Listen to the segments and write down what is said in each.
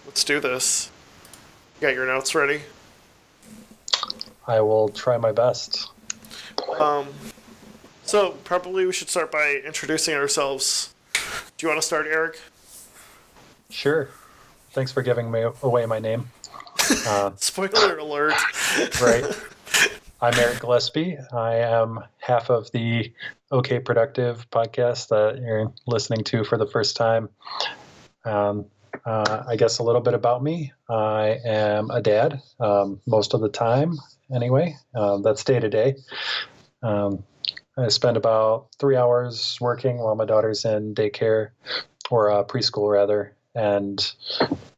let's do this. You got your notes ready? I will try my best. Um, so probably we should start by introducing ourselves. Do you want to start, Eric? Sure. Thanks for giving me away my name. Spoiler alert. Right. I'm Erik Gillespie. I am half of the OK Productive podcast that you're listening to for the first time. I guess a little bit about me. I am a dad most of the time, anyway. That's day to day. I spend about 3 hours working while my daughter's in daycare or preschool, rather. And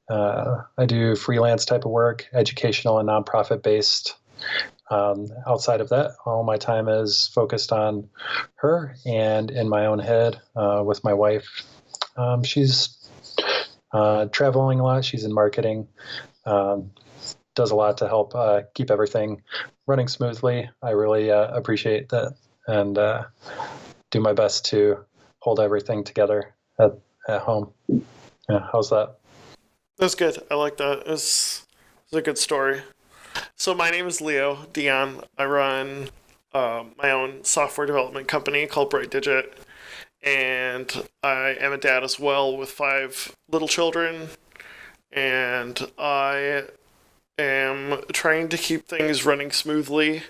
I do freelance type of work, educational and nonprofit based. Outside of that, all my time is focused on her and in my own head with my wife. She's traveling a lot. She's in marketing, does a lot to help keep everything running smoothly. I really appreciate that and do my best to hold everything together at home. Yeah, how's that? That's good. I like that. It's a good story. So my name is Dion. I run my own software development company called Bright Digit, and I am a dad as well with 5 little children. And I am trying to keep things running smoothly,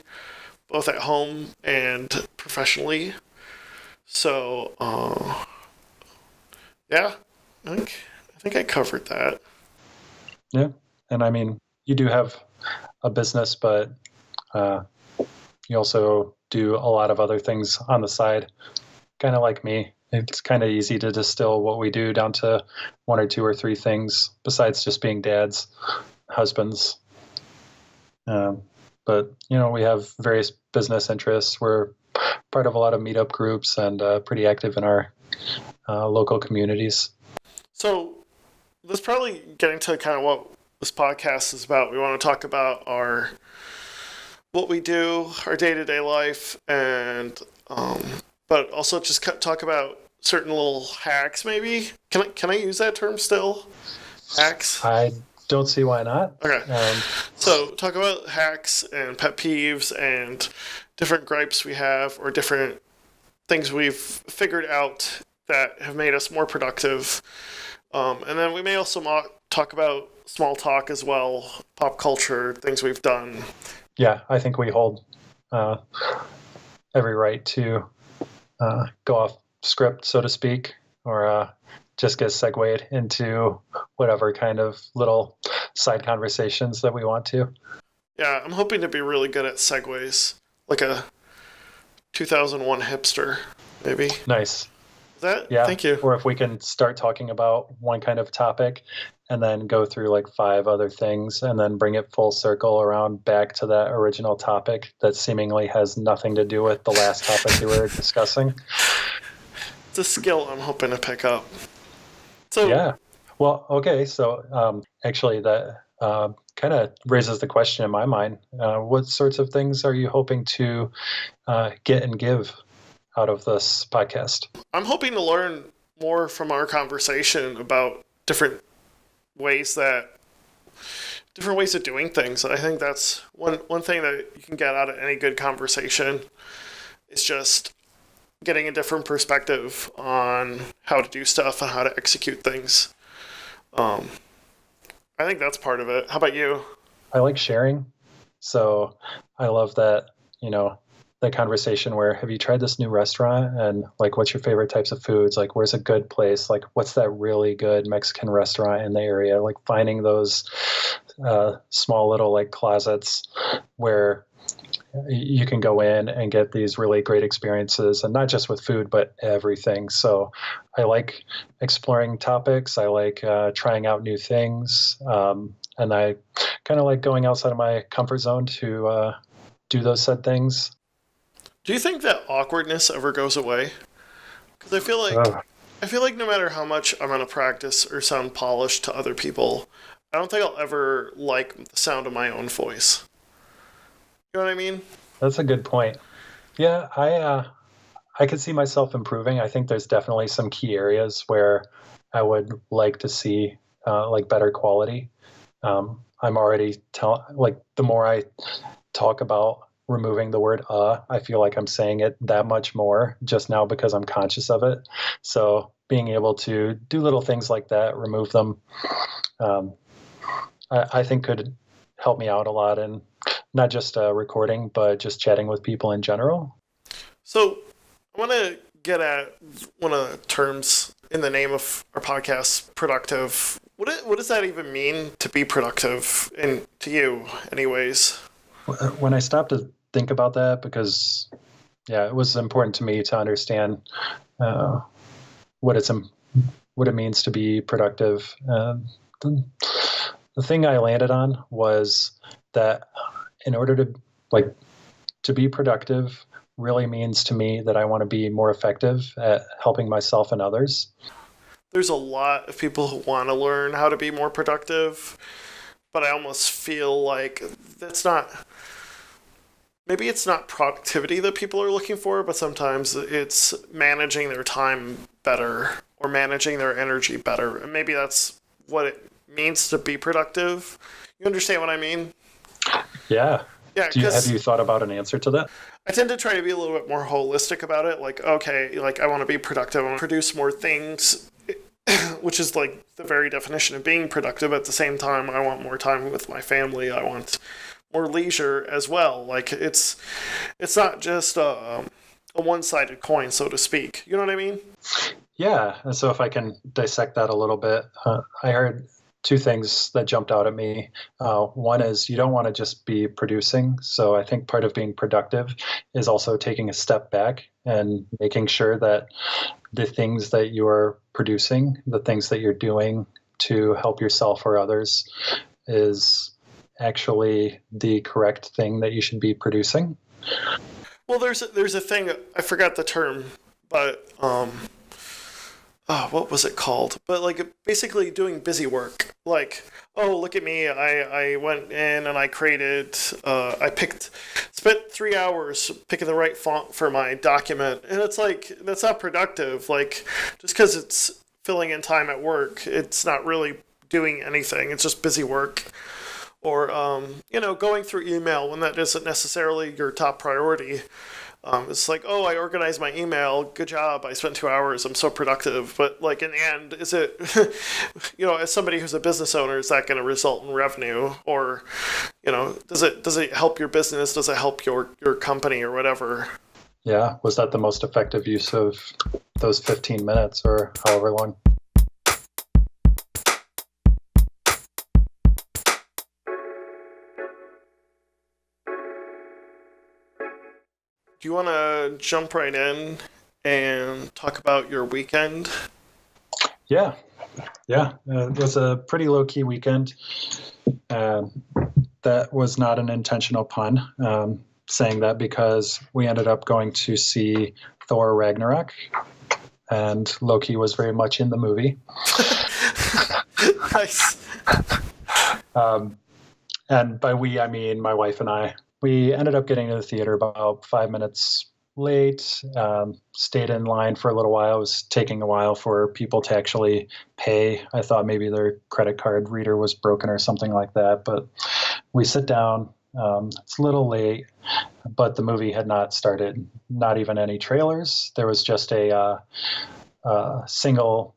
both at home and professionally. So, yeah, I think I covered that. Yeah. And I mean, you do have a business, but uh, you also do a lot of other things on the side, kind of like me. It's kind of easy to distill what we do down to 1 or 2 or 3 things besides just being dads, husbands. But, we have various business interests. We're part of a lot of meetup groups and pretty active in our local communities. So, that's probably getting to kind of what this podcast is about. We want to talk about what we do, our day to day life, and but also just talk about certain little hacks. Maybe can I use that term still? Hacks. I don't see why not. Okay. So talk about hacks and pet peeves and different gripes we have or different things we've figured out that have made us more productive. And then we may also talk about small talk as well, pop culture, things we've done. Yeah, I think we hold every right to go off script, so to speak, or just get segued into whatever kind of little side conversations that we want to. Yeah, I'm hoping to be really good at segues, like a 2001 hipster, maybe. Nice. Yeah. Thank you. Or if we can start talking about one kind of topic and then go through like 5 other things and then bring it full circle around back to that original topic that seemingly has nothing to do with the last topic you were discussing. It's a skill I'm hoping to pick up. So yeah. Well, okay. So actually that kind of raises the question in my mind. What sorts of things are you hoping to get and give out of this podcast? I'm hoping to learn more from our conversation about different ways of doing things. I think that's one thing that you can get out of any good conversation is just getting a different perspective on how to do stuff and how to execute things. I think that's part of it. How about you? I like sharing. So I love that, that conversation where have you tried this new restaurant and like what's your favorite types of foods, like where's a good place, like what's that really good Mexican restaurant in the area, like finding those small little like closets where you can go in and get these really great experiences, and not just with food but everything. So I like exploring topics. I like trying out new things, and I kind of like going outside of my comfort zone to do those said things. Do you think that awkwardness ever goes away? Because I feel like no matter how much I'm gonna practice or sound polished to other people, I don't think I'll ever like the sound of my own voice. You know what I mean? That's a good point. Yeah, I could see myself improving. I think there's definitely some key areas where I would like to see like better quality. I'm already the more I talk about removing the word I feel like I'm saying it that much more just now because I'm conscious of it. So being able to do little things like that, remove them, I think could help me out a lot in not just recording, but just chatting with people in general. So I want to get at one of the terms in the name of our podcast, productive. What does that even mean to be productive, and to you, anyways? When I stopped to think about that, because it was important to me to understand uh, what what it means to be productive. The thing I landed on was that in order to be productive really means to me that I want to be more effective at helping myself and others. There's a lot of people who want to learn how to be more productive, but I almost feel like that's not. Maybe it's not productivity that people are looking for, but sometimes it's managing their time better or managing their energy better. And maybe that's what it means to be productive. You understand what I mean? Yeah. Yeah. Have you thought about an answer to that? I tend to try to be a little bit more holistic about it. Like, okay, like I want to be productive. I want to produce more things, which is like the very definition of being productive. At the same time, I want more time with my family. I want more leisure as well. Like it's not just a one-sided coin, so to speak. You know what I mean? Yeah. And so if I can dissect that a little bit, I heard two things that jumped out at me. One is you don't want to just be producing. So I think part of being productive is also taking a step back and making sure that the things that you're producing, the things that you're doing to help yourself or others is actually the correct thing that you should be producing. Well, there's a thing, I forgot the term, but what was it called? But like basically doing busy work. Like, oh, look at me! I went in and I created. Spent 3 hours picking the right font for my document, and it's like that's not productive. Like, just because it's filling in time at work, it's not really doing anything. It's just busy work. Or going through email when that isn't necessarily your top priority. It's like, oh, I organized my email. Good job. I spent 2 hours. I'm so productive. But like in the end, is it, as somebody who's a business owner, is that going to result in revenue? Or, does it help your business? Does it help your company or whatever? Yeah. Was that the most effective use of those 15 minutes or however long? Do you want to jump right in and talk about your weekend? Yeah. It was a pretty low-key weekend. That was not an intentional pun, saying that because we ended up going to see Thor Ragnarok, and Loki was very much in the movie. Nice. And by we, I mean my wife and I. We ended up getting to the theater about 5 minutes late, stayed in line for a little while. It was taking a while for people to actually pay. I thought maybe their credit card reader was broken or something like that. But we sit down. It's a little late, but the movie had not started, not even any trailers. There was just a single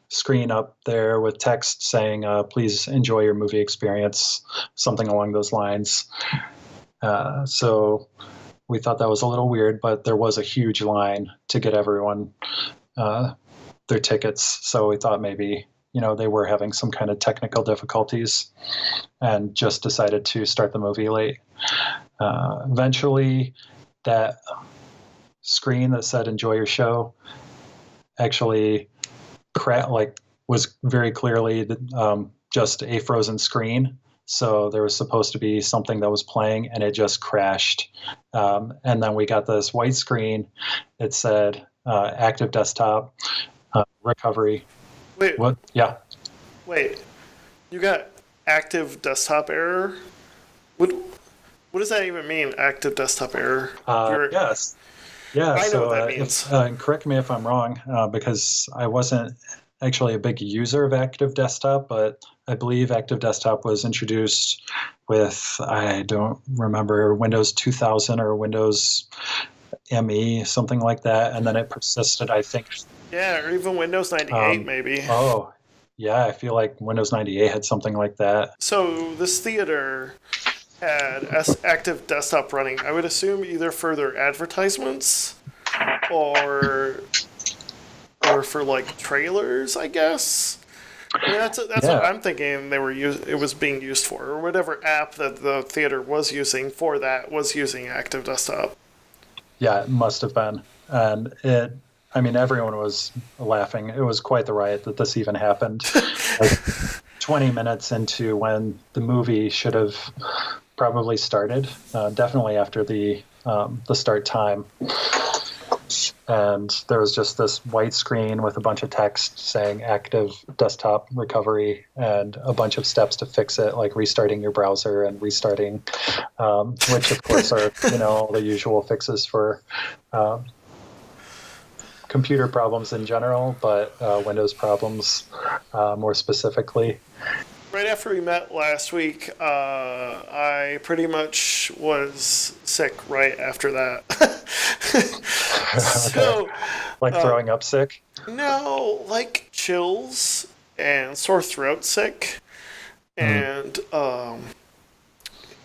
screen up there with text saying, please enjoy your movie experience, something along those lines. So we thought that was a little weird, but there was a huge line to get everyone their tickets. So we thought maybe, they were having some kind of technical difficulties and just decided to start the movie late. Eventually, that screen that said enjoy your show actually was very clearly just a frozen screen. So there was supposed to be something that was playing and it just crashed. And then we got this white screen. It said active desktop recovery. Wait. What? Yeah. Wait. You got active desktop error? What does that even mean, active desktop error? Yes. Yeah, I know what that means. Correct me if I'm wrong, because I wasn't actually a big user of Active Desktop, but I believe Active Desktop was introduced with, I don't remember, Windows 2000 or Windows ME, something like that. And then it persisted, I think. Yeah, or even Windows 98 maybe. Oh, yeah, I feel like Windows 98 had something like that. So this theater had Active Desktop running. I would assume either for their advertisements or for like trailers, I guess. I mean, that's what Yeah, I'm thinking. It was being used for, or whatever app that the theater was using for that was using Active Desktop. yeah, it must have been. And I mean, everyone was laughing. It was quite the riot that this even happened. Like 20 minutes into when the movie should have probably started, definitely after the start time. And there was just this white screen with a bunch of text saying active desktop recovery and a bunch of steps to fix it, like restarting your browser and restarting, which of course are, the usual fixes for computer problems in general, but Windows problems more specifically. Right after we met last week, I pretty much was sick right after that. Okay. So, Like throwing up sick? no, like chills and sore throat sick. Mm. And,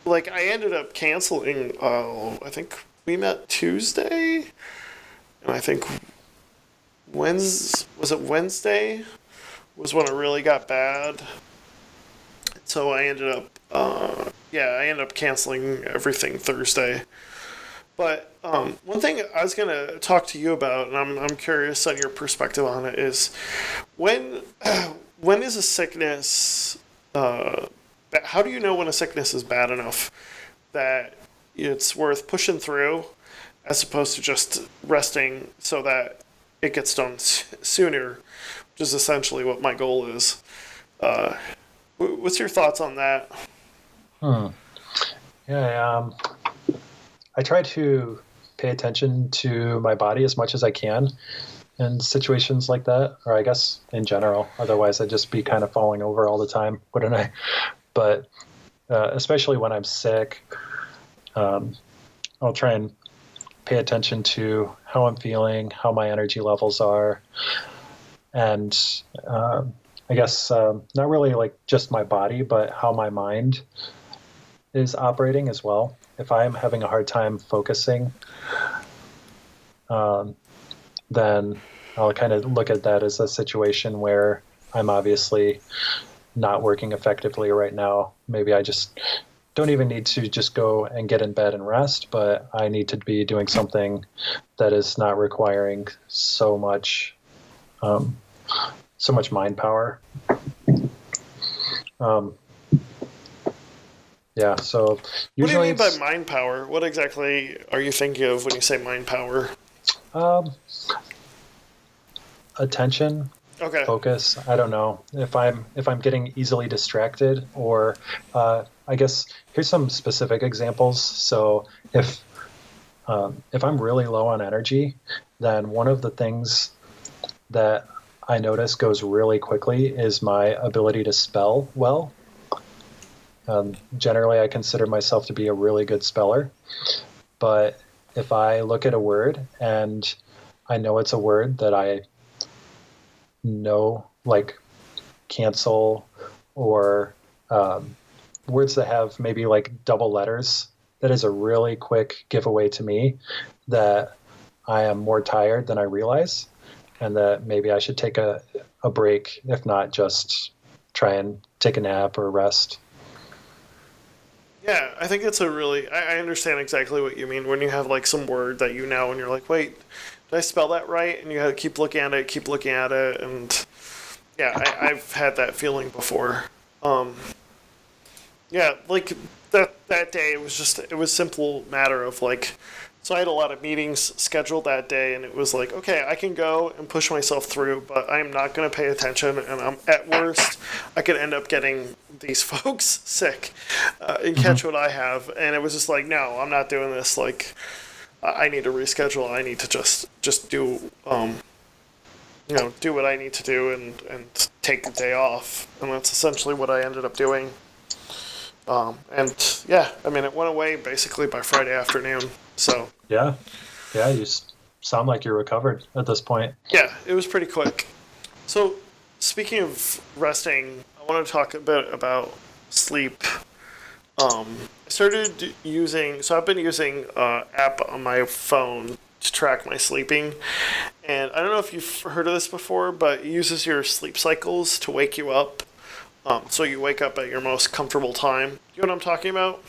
like, I ended up canceling, I think we met Tuesday. And I think was it Wednesday? Was when it really got bad. So I ended up, I ended up canceling everything Thursday. But one thing I was gonna talk to you about, and I'm curious on your perspective on it, is when when is a sickness? How do you know when a sickness is bad enough that it's worth pushing through, as opposed to just resting so that it gets done sooner, which is essentially what my goal is. Uh, what's your thoughts on that? Hmm. Yeah, I try to pay attention to my body as much as I can in situations like that, or I guess in general. Otherwise, I'd just be kind of falling over all the time, wouldn't I? But especially when I'm sick, um, I'll try and pay attention to how I'm feeling, how my energy levels are, and I guess not really like just my body, but how my mind is operating as well. If I'm having a hard time focusing, um, then I'll kind of look at that as a situation where I'm obviously not working effectively right now. Maybe I just don't even need to just go and get in bed and rest, but I need to be doing something that is not requiring um, so much mind power. Um, yeah, so What do you usually mean by it's mind power? What exactly are you thinking of when you say mind power? um, attention, Okay. focus. I don't know if I'm getting easily distracted, or I guess here's some specific examples. So if I'm really low on energy, then one of the things that I notice goes really quickly is my ability to spell well. Generally, I consider myself to be a really good speller, but if I look at a word and I know it's a word that I know, like cancel or words that have maybe like double letters, that is a really quick giveaway to me that I am more tired than I realize, and that maybe I should take a break, if not just try and take a nap or rest. Yeah, I think it's a really. I understand exactly what you mean when you have like some word that you know and you're like, wait, did I spell that right? And you have to keep looking at it, and yeah, I've had that feeling before. Um, yeah, like that day, it was simple matter of like, so I had a lot of meetings scheduled that day, and it was like, okay, I can go and push myself through, but I'm not going to pay attention, and I'm at worst, I could end up getting these folks sick, and Hmm. catch what I have, and it was just like, no, I'm not doing this. Like, I need to reschedule. I need to just do do what I need to do and take the day off. And that's essentially what I ended up doing. And yeah, I mean, it went away basically by Friday afternoon. So Yeah. Yeah. Sound like you're recovered at this point. yeah, it was pretty quick. So speaking of resting, I want to talk a bit about sleep. I started using, so I've been using app on my phone to track my sleeping. And I don't know if you've heard of this before, but it uses your sleep cycles to wake you up. So you wake up at your most comfortable time. You know what I'm talking about?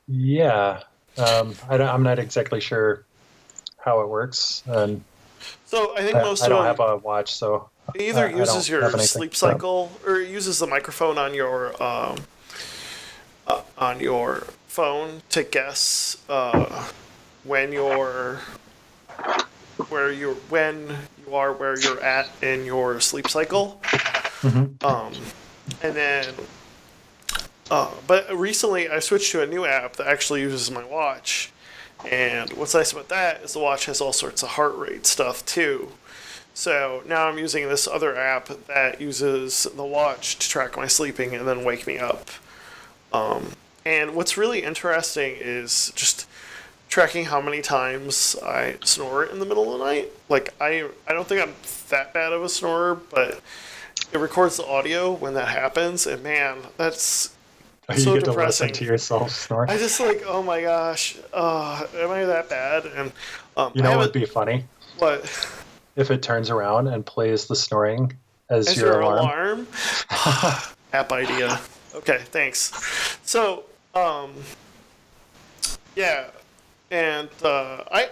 Yeah. I'm not exactly sure how it works. And So I think most I of don't them, have a watch, so it either I don't uses have your anything. sleep cycle or it uses the microphone on your phone to guess when you're when you are where you're at in your sleep cycle. Hmm. Um, and then, but recently I switched to a new app that actually uses my watch. And what's nice about that is the watch has all sorts of heart rate stuff too. So now I'm using this other app that uses the watch to track my sleeping and then wake me up. And what's really interesting is just tracking how many times I snore in the middle of the night. Like I don't think I'm that bad of a snorer, but it records the audio when that happens, and man, that's You so get to listen depressing. to yourself snore. I just like, oh my gosh, am I that bad? And You I know what would haven't. be funny? What If it turns around and plays the snoring as as your your alarm. alarm? App idea. Okay, thanks. So, yeah, and I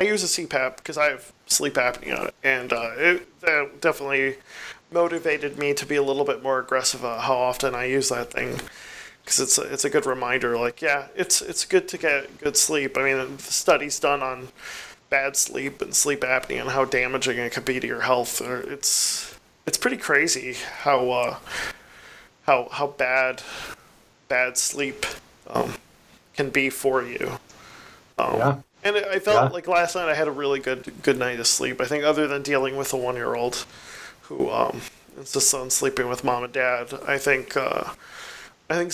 use a CPAP because I have sleep apnea, and it that definitely motivated me to be a little bit more aggressive about how often I use that thing because it's a good reminder. Like, yeah, it's good to get good sleep. I mean, the studies done on bad sleep and sleep apnea and how damaging it could be to your health. It's pretty crazy how bad sleep um, can be for you. Yeah. And I felt Yeah. like last night I had a really good night of sleep. I think other than dealing with a 1 year old who insists on sleeping with mom and dad, I think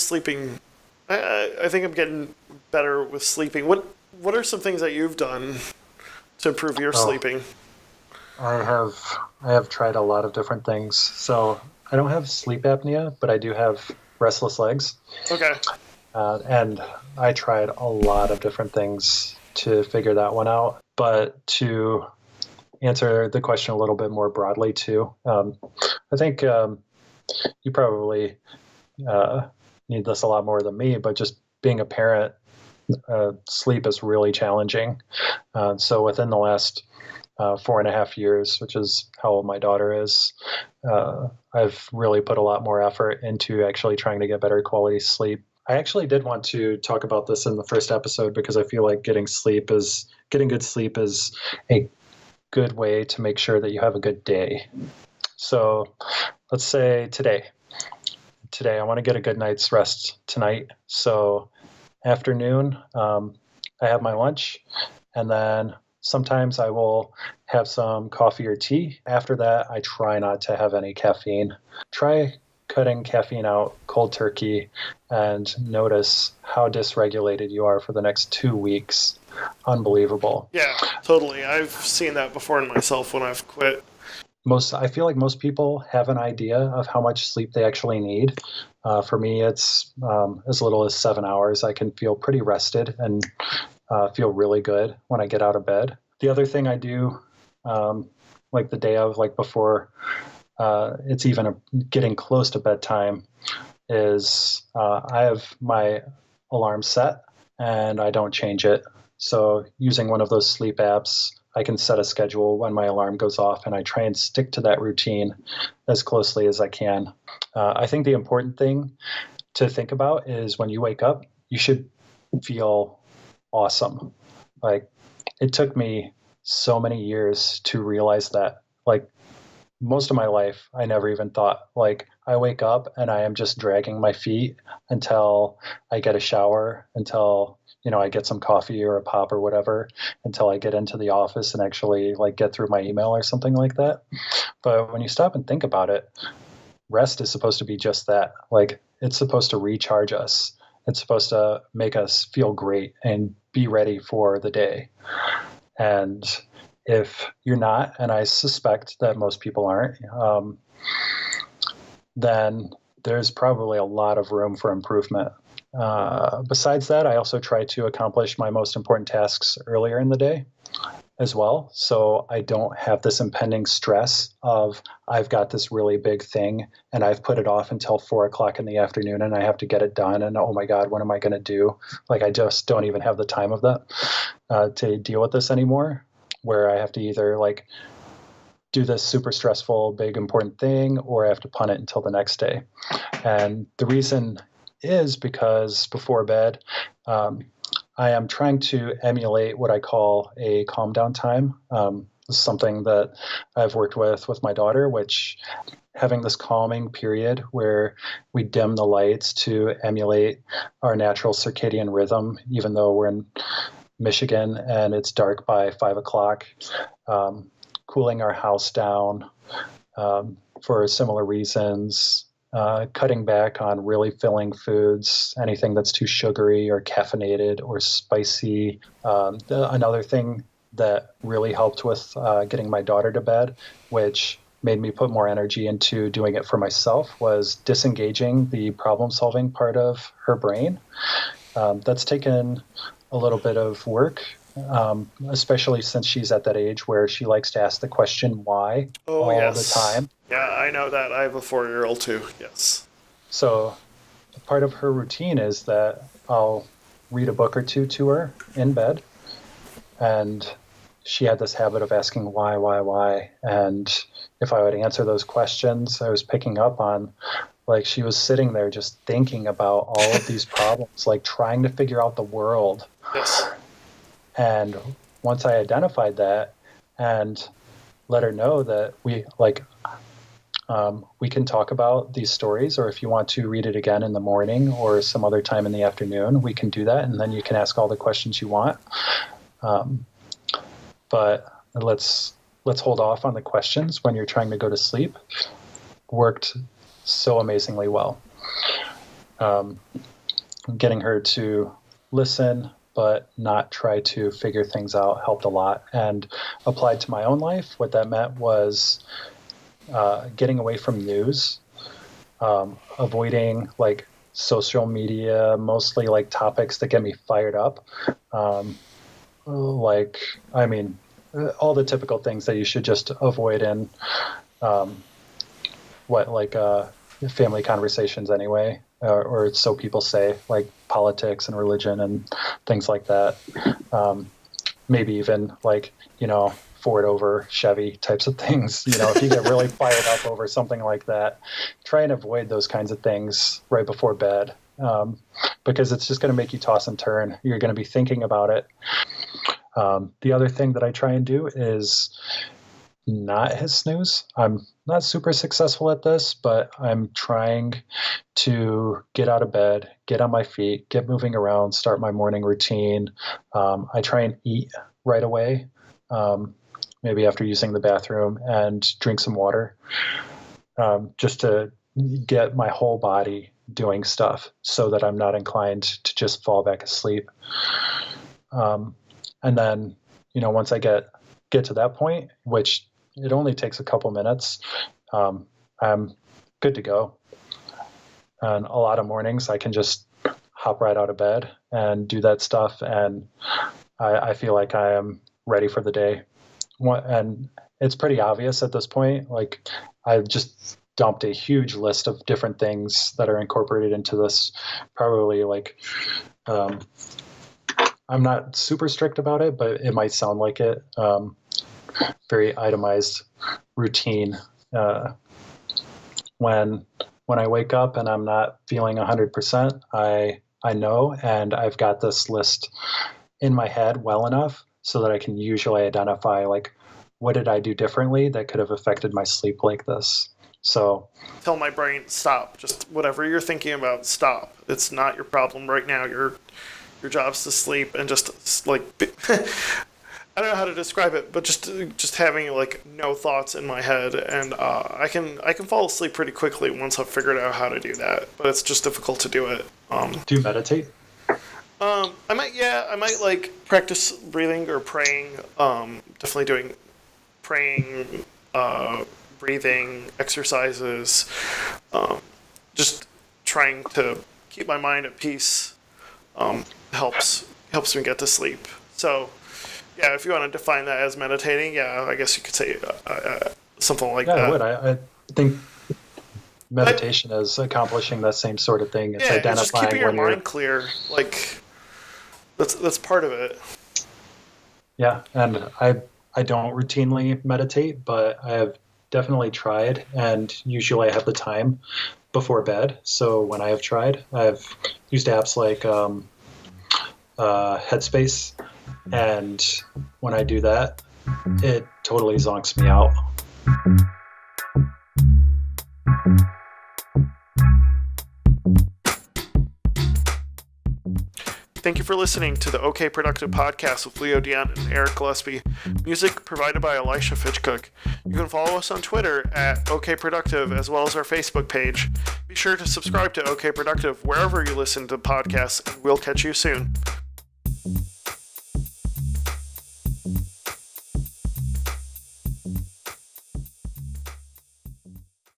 sleeping. I think I'm getting better with sleeping. What are some things that you've done to improve your Oh, sleeping? I have tried a lot of different things. So I don't have sleep apnea, but I do have restless legs. Okay. And I tried a lot of different things to figure that one out. But to answer the question a little bit more broadly, too, I think you probably uh, need this a lot more than me, but just being a parent, sleep is really challenging. So within the last 4.5 years, which is how old my daughter is, I've really put a lot more effort into actually trying to get better quality sleep. I actually did want to talk about this in the first episode because I feel like getting good sleep is a good way to make sure that you have a good day. So let's say today I want to get a good night's rest tonight. So afternoon, I have my lunch, and then sometimes I will have some coffee or tea. After that, I try not to have any caffeine. Try cutting caffeine out cold turkey and notice how dysregulated you are for the next 2 weeks. Unbelievable. Yeah, totally. I've seen that before in myself when I've quit. I feel like most people have an idea of how much sleep they actually need. For me, it's as little as 7 hours. I can feel pretty rested and feel really good when I get out of bed. The other thing I do, like the day of, like before it's even getting close to bedtime, is I have my alarm set and I don't change it. So using one of those sleep apps, I can set a schedule when my alarm goes off, and I try and stick to that routine as closely as I can. I think the important thing to think about is when you wake up, you should feel awesome. Like, it took me so many years to realize that. Like, most of my life, I never even thought, like, I wake up and I am just dragging my feet until I get a shower, until, I get some coffee or a pop or whatever, until I get into the office and actually like get through my email or something like that. But when you stop and think about it, rest is supposed to be just that. Like, it's supposed to recharge us. It's supposed to make us feel great and be ready for the day. And if you're not, and I suspect that most people aren't, then there's probably a lot of room for improvement. Besides that, I also try to accomplish my most important tasks earlier in the day as well. So I don't have this impending stress of I've got this really big thing and I've put it off until 4 o'clock in the afternoon and I have to get it done. And oh my God, what am I going to do? Like, I just don't even have the time of that to deal with this anymore, where I have to either like do this super stressful, big, important thing, or I have to punt it until the next day. And the reason is because before bed, I am trying to emulate what I call a calm down time. This is something that I've worked with my daughter, which having this calming period where we dim the lights to emulate our natural circadian rhythm, even though we're in Michigan and it's dark by 5 o'clock, cooling our house down for similar reasons, cutting back on really filling foods, anything that's too sugary or caffeinated or spicy. Another thing that really helped with getting my daughter to bed, which made me put more energy into doing it for myself, was disengaging the problem-solving part of her brain. That's taken a little bit of work, especially since she's at that age where she likes to ask the question why Oh, all the yes. time. Yeah, I know that. I have a 4-year-old too. Yes. So part of her routine is that I'll read a book or two to her in bed. And she had this habit of asking why. And if I would answer those questions, I was picking up on, like, she was sitting there just thinking about all of these problems, like trying to figure out the world. Yes. And once I identified that and let her know that we can talk about these stories, or if you want to read it again in the morning or some other time in the afternoon, we can do that. And then you can ask all the questions you want. But let's hold off on the questions when you're trying to go to sleep. Worked so amazingly well. Getting her to listen but not try to figure things out helped a lot. And applied to my own life, what that meant was getting away from news, avoiding like social media, mostly like topics that get me fired up. All the typical things that you should just avoid in family conversations anyway, or so people say, like politics and religion and things like that. Maybe even like, Ford over Chevy types of things. If you get really fired up over something like that, try and avoid those kinds of things right before bed, because it's just going to make you toss and turn. You're going to be thinking about it. The other thing that I try and do is not hit snooze. I'm not super successful at this, but I'm trying to get out of bed, get on my feet, get moving around, start my morning routine. I try and eat right away, maybe after using the bathroom, and drink some water, just to get my whole body doing stuff so that I'm not inclined to just fall back asleep. And then, once I get to that point, which it only takes a couple minutes, I'm good to go. And a lot of mornings I can just hop right out of bed and do that stuff. And I feel like I am ready for the day. And it's pretty obvious at this point. Like, I just dumped a huge list of different things that are incorporated into this. Probably like, I'm not super strict about it, but it might sound like it. Very itemized routine. When I wake up and I'm not feeling 100%, I know, and I've got this list in my head well enough so that I can usually identify like what did I do differently that could have affected my sleep like this? So Tell my brain, stop. Just whatever you're thinking about, stop. It's not your problem right now. Your job's to sleep, and just like I don't know how to describe it, but just having like no thoughts in my head, and I can fall asleep pretty quickly once I've figured out how to do that. But it's just difficult to do it. do you meditate? I might like practice breathing or praying. Definitely doing praying, breathing exercises. Just trying to keep my mind at peace. Helps me get to sleep. So, yeah, if you want to define that as meditating, yeah, I guess you could say something like Yeah, that. I would. I think meditation is accomplishing that same sort of thing. It's Yeah, it's just keeping identifying your when you're mind clear. Like that's part of it. yeah, and I don't routinely meditate, but I have definitely tried, and usually I have the time before bed. So when I have tried, I've used apps like Headspace, and when I do that, it totally zonks me out. Thank you for listening to the OK Productive podcast with Leo, Dion, and Erik Gillespie. Music provided by Elisha Fitchcook. You can follow us on Twitter at OK Productive, as well as our Facebook page. Be sure to subscribe to OK Productive wherever you listen to podcasts, and we'll catch you soon.